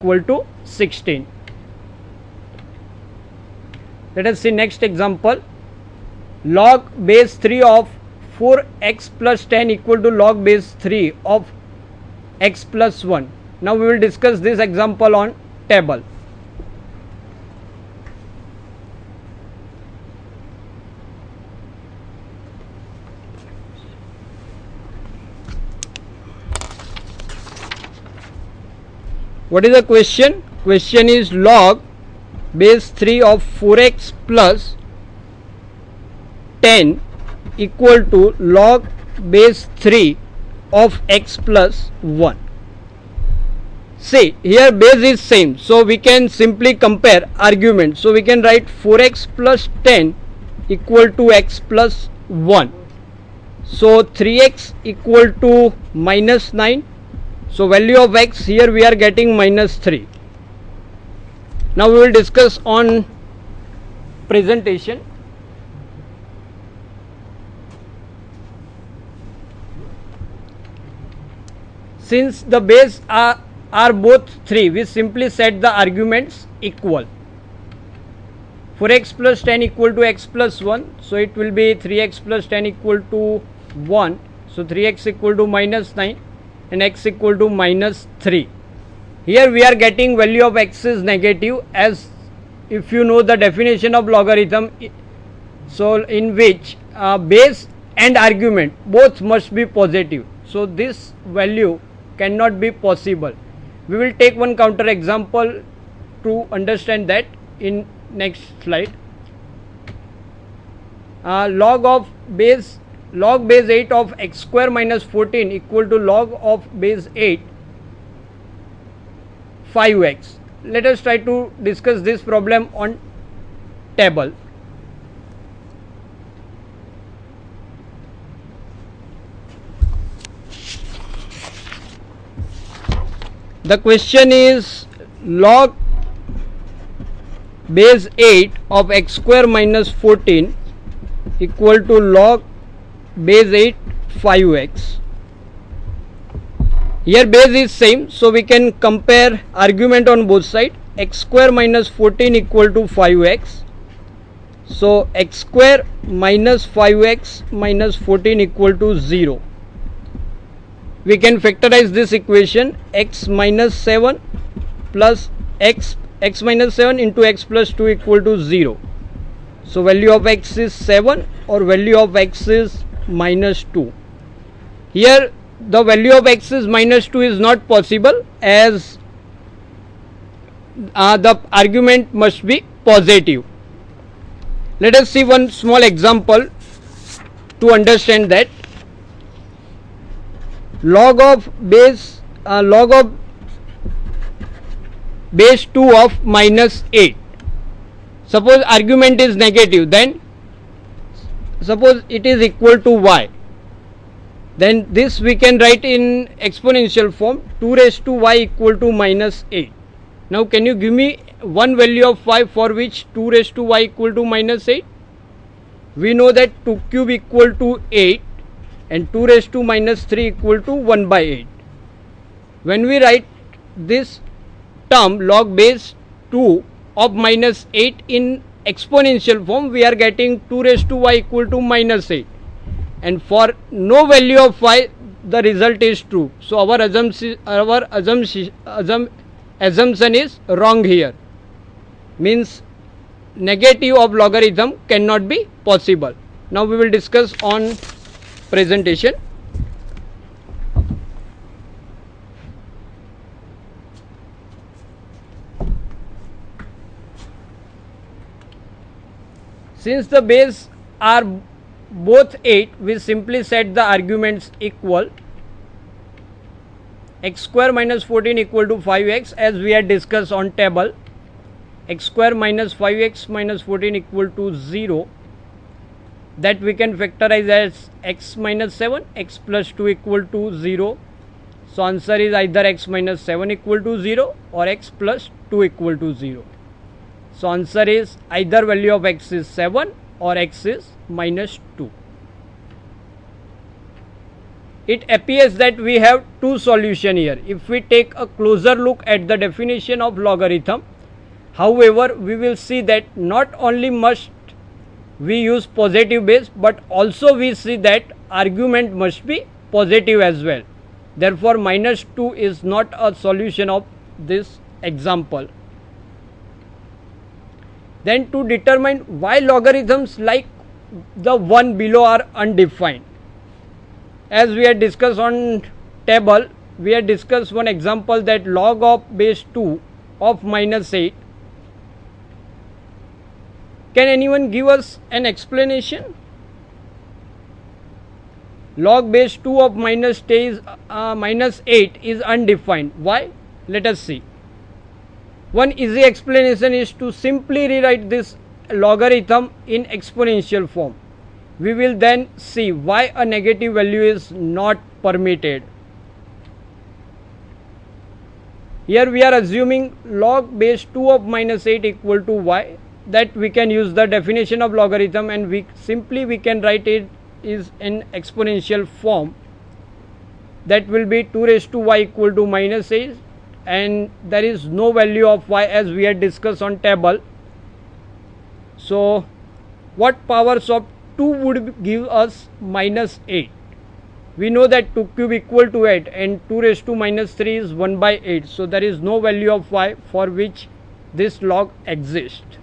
equal to 16. Let us see next example. Log base 3 of 4x plus 10 equal to log base 3 of x plus 1. Now we will discuss this example on table. What is the question? Question is log base 3 of 4x plus 10 equal to log base 3 of x plus 1. See, here base is same, so we can simply compare argument. So we can write 4x plus 10 equal to x plus 1. So 3x equal to minus 9. So value of x here we are getting minus 3. Now we will discuss on presentation. Since the base are both 3, we simply set the arguments equal. 4x plus 10 equal to x plus 1. So it will be 3x plus 10 equal to 1. So 3x equal to minus 9 and x equal to minus 3. Here we are getting value of x is negative, as if you know the definition of logarithm, so in which base and argument both must be positive. So this value cannot be possible. We will take one counter example to understand that in next slide. Log base 8 of x square minus 14 equal to log of base 8 5x. Let us try to discuss this problem on table. The question is log base 8 of x square minus 14 equal to log base 8 5x. Here base is same, so we can compare argument on both sides. X square minus 14 equal to 5x. So x square minus 5x minus 14 equal to 0. We can factorize this equation. X minus 7 plus x minus 7 into x plus 2 equal to 0. So value of x is 7 or value of x is minus 2. Here the value of x is minus 2 is not possible, as the argument must be positive. Let us see one small example to understand that. Log of base 2 of minus 8. Suppose argument is negative, then suppose it is equal to y. Then this we can write in exponential form, 2 raised to y equal to minus 8. Now can you give me one value of y for which 2 raised to y equal to minus 8? We know that 2 cube equal to 8 and 2 raised to minus 3 equal to 1 by 8. When we write this term log base 2 of minus 8 in exponential form, we are getting 2 raised to y equal to minus 8. And for no value of y, the result is true. So our assumption is wrong here. Means negative of logarithm cannot be possible. Now we will discuss on presentation. Since the base are both 8, we simply set the arguments equal. X square minus 14 equal to 5x, as we had discussed on table. X square minus 5x minus 14 equal to 0. That we can factorize as x minus 7, x plus 2 equal to 0. So answer is either x minus 7 equal to 0 or x plus 2 equal to 0. So answer is either value of x is 7 or x is minus 2. it appears that we have two solutions here. If we take a closer look at the definition of logarithm, however, we will see that not only must we use positive base, but also we see that argument must be positive as well. Therefore, minus 2 is not a solution of this example. Then to determine why logarithms like the one below are undefined, as we had discussed on table, we had discussed one example that log of base 2 of minus 8. Can anyone give us an explanation? Log base 2 of minus 8 is undefined. Why? Let us see. One easy explanation is to simply rewrite this logarithm in exponential form. We will then see why a negative value is not permitted. Here we are assuming log base 2 of minus 8 equal to y, that we can use the definition of logarithm, and we can write it is in exponential form. That will be 2 raised to y equal to minus 8, and there is no value of y as we had discussed on table. So what powers of 2 would give us minus 8? We know that 2 cube equal to 8 and 2 raised to minus 3 is 1 by 8. So there is no value of y for which this log exists.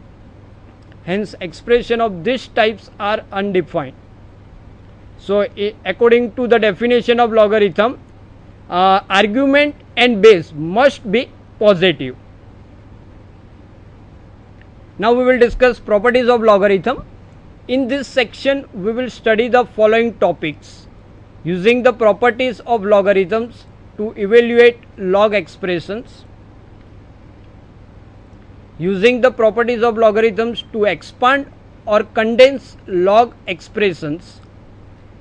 Hence expression of these types are undefined. So according to the definition of logarithm, argument and base must be positive. Now we will discuss properties of logarithm. In this section we will study the following topics: using the properties of logarithms to evaluate log expressions, using the properties of logarithms to expand or condense log expressions,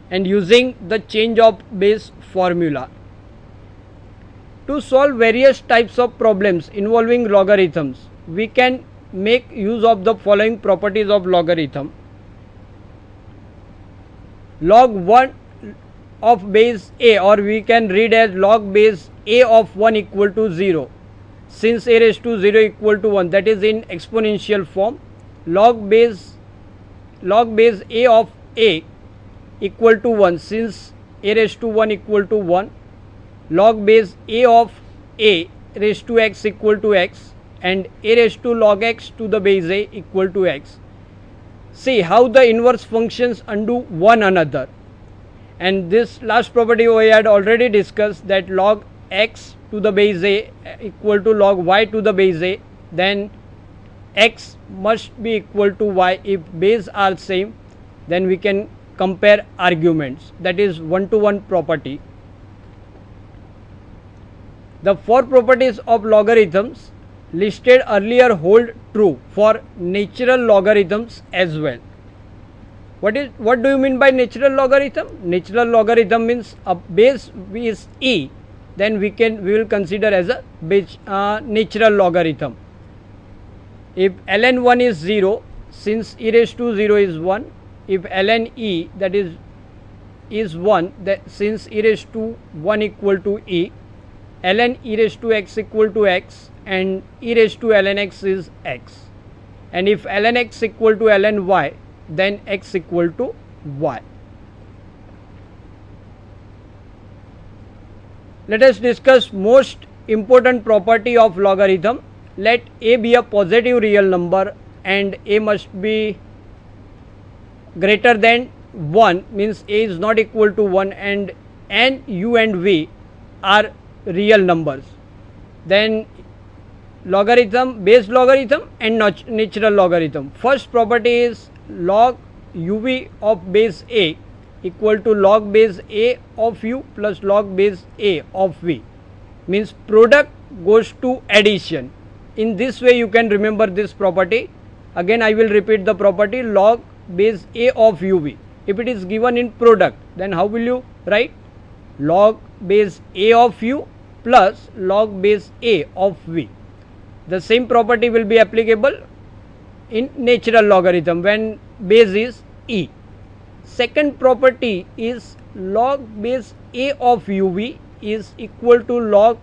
and using the change of base formula. To solve various types of problems involving logarithms, we can make use of the following properties of logarithm. Log 1 of base a, or we can read as log base a of 1 equal to 0, since a raised to 0 equal to 1, that is in exponential form. Log base a of a equal to 1, since a raised to 1 equal to 1. Log base a of a raised to x equal to x, and a raised to log x to the base a equal to x. See how the inverse functions undo one another. And this last property we had already discussed, that log x to the base a equal to log y to the base a, then x must be equal to y. If base are same, then we can compare arguments. That is one-to-one property. The four properties of logarithms listed earlier hold true for natural logarithms as well. What do you mean by natural logarithm? Natural logarithm means a base is e, then we will consider as a base, natural logarithm. If ln 1 is 0, since e raised to 0 is 1. If ln e, that is 1, that since e raised to 1 equal to e. Ln e raised to x equal to x, and e raised to ln x is x. And if ln x equal to ln y, then x equal to y. Let us discuss most important property of logarithm. Let a be a positive real number and a must be greater than 1, means a is not equal to 1, and n, u and v are real numbers. Then logarithm, base logarithm and natural logarithm. First property is log uv of base a equal to log base a of u plus log base a of v, means product goes to addition. In this way you can remember this property. Again I will repeat the property, log base a of uv. If it is given in product, then how will you write? Log base a of u plus log base a of v. The same property will be applicable in natural logarithm when base is e. Second property is log base a of uv is equal to log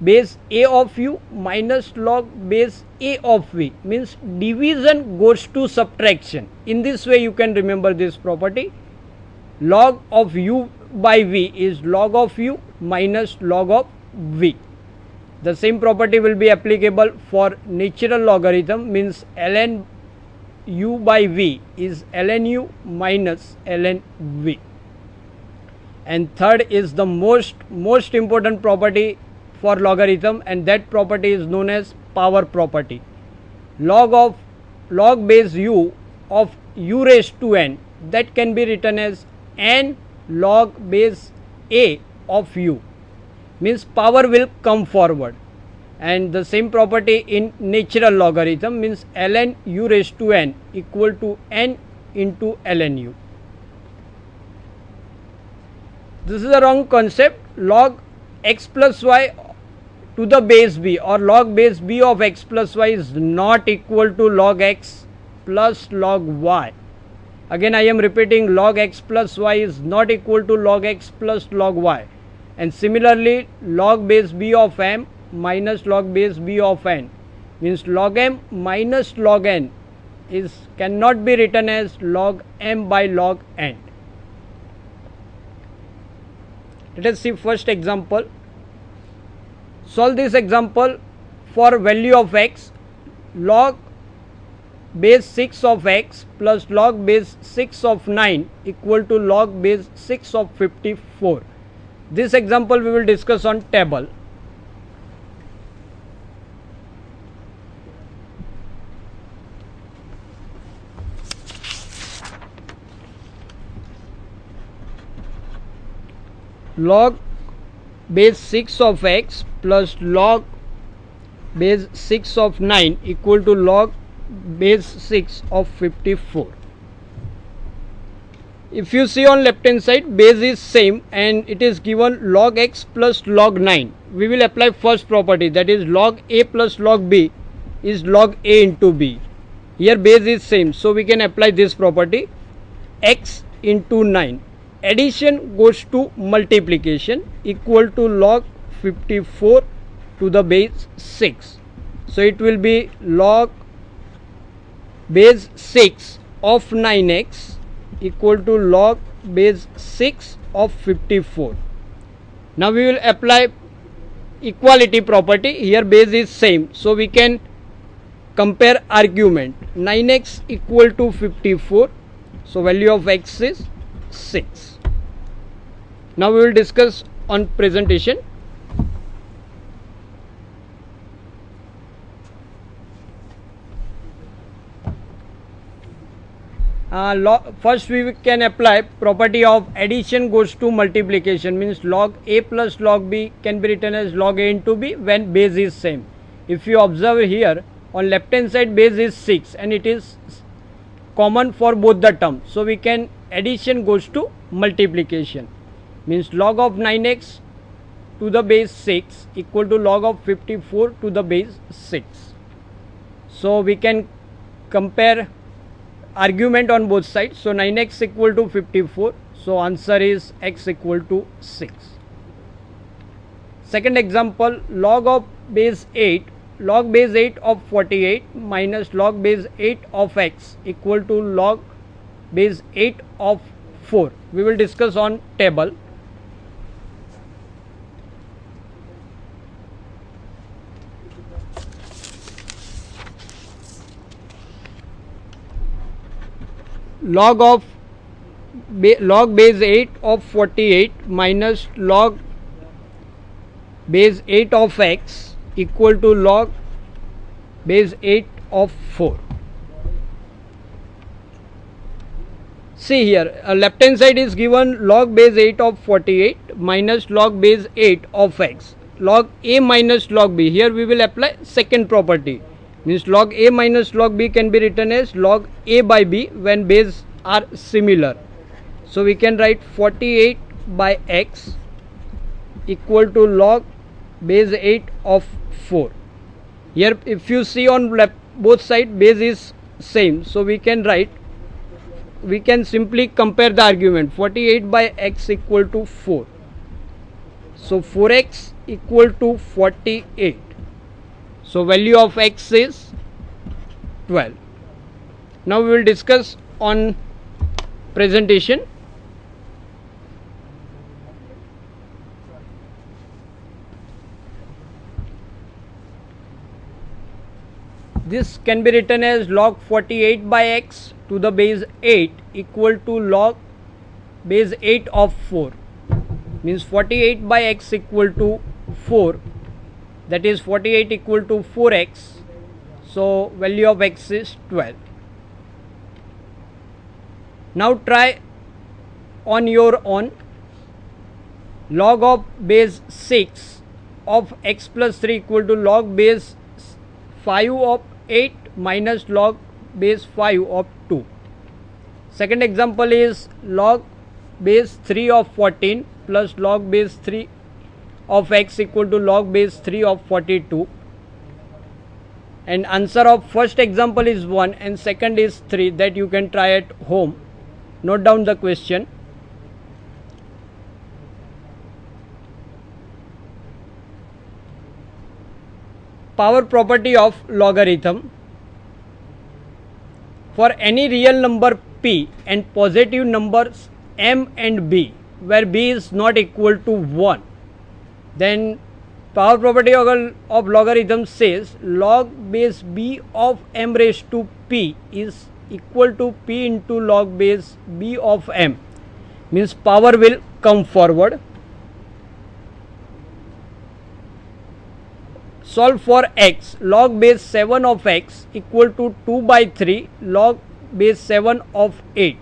base a of u minus log base a of v, means division goes to subtraction. In this way you can remember this property. Log of u by v is log of u minus log of v. The same property will be applicable for natural logarithm, means ln u by v is ln u minus ln v. And third is the most important property for logarithm, and that property is known as power property. Log base u of u raised to n, that can be written as n log base a of u, means power will come forward. And the same property in natural logarithm, means ln u raised to n equal to n into ln u. This is a wrong concept. Log x plus y to the base b or log base b of x plus y is not equal to log x plus log y. Again I am repeating, log x plus y is not equal to log x plus log y. And similarly, log base b of m minus log base b of n, means log m minus log n cannot be written as log m by log n. Let us see first example. Solve this example for value of x. Log base 6 of x plus log base 6 of 9 equal to log base 6 of 54. This example we will discuss on table. Log base 6 of x plus log base 6 of 9 equal to log base 6 of 54. If you see on left hand side, base is same and it is given log x plus log 9. We will apply first property, that is log a plus log b is log a into b. Here base is same, so we can apply this property, x into 9. Addition goes to multiplication equal to log 54 to the base 6. So it will be log base 6 of 9x equal to log base 6 of 54. Now we will apply equality property. Here base is same, so we can compare argument. 9x equal to 54, so value of x is 6. Now we will discuss on presentation. First we can apply property of addition goes to multiplication, means log a plus log b can be written as log a into b when base is same. If you observe here on left hand side, base is 6 and it is common for both the terms, so we can addition goes to multiplication, means log of 9x to the base 6 equal to log of 54 to the base 6. So we can compare argument on both sides. So 9x equal to 54, so answer is x equal to 6. Second example, log of base 8, log base 8 of 48 minus log base 8 of x equal to log base 8 of 4. We will discuss on table. Log base 8 of 48 minus log base 8 of x equal to log base 8 of 4. See here, left hand side is given log base 8 of 48 minus log base 8 of x, log a minus log b. Here we will apply second property, means log a minus log b can be written as log a by b when base are similar. So we can write 48 by x equal to log base 8 of 4. Here if you see on left both side base is same, so we can write we can simply compare the argument. 48 by x equal to 4. So 4x equal to 48. So value of x is 12. Now we will discuss on presentation. This can be written as log 48 by x to the base 8 equal to log base 8 of 4. Means 48 by x equal to 4, that is 48 equal to 4x. So value of x is 12. Now try on your own. Log of base 6 of x plus 3 equal to log base 5 of 8 minus log base 5 of 2. Second example is log base 3 of 14 plus log base 3 of x equal to log base 3 of 42. And answer of first example is 1 and second is 3, that you can try at home. Note down the question. Power property of logarithm. For any real number p and positive numbers m and b, where b is not equal to 1, then power property of logarithm says log base b of m raised to p is equal to p into log base b of m. Means power will come forward. Solve for x. Log base 7 of x equal to 2 by 3 log base 7 of 8.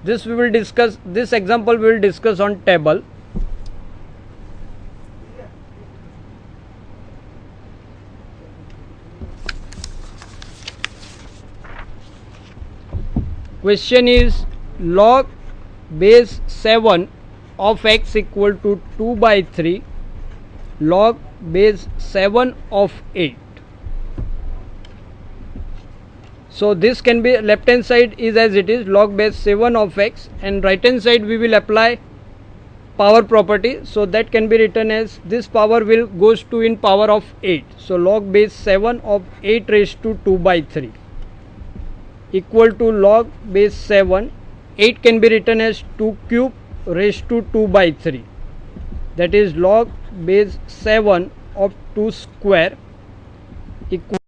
This we will discuss. This example we will discuss on table. Question is log base 7 of x equal to 2 by 3 log base 7 of 8. So this can be, left hand side is as it is, log base 7 of x, and right hand side we will apply power property. So that can be written as this power will goes to in power of 8. So log base 7 of 8 raised to 2 by 3 equal to log base 7. 8 can be written as 2 cube raised to 2 by 3, that is log base 7 of 2 square equal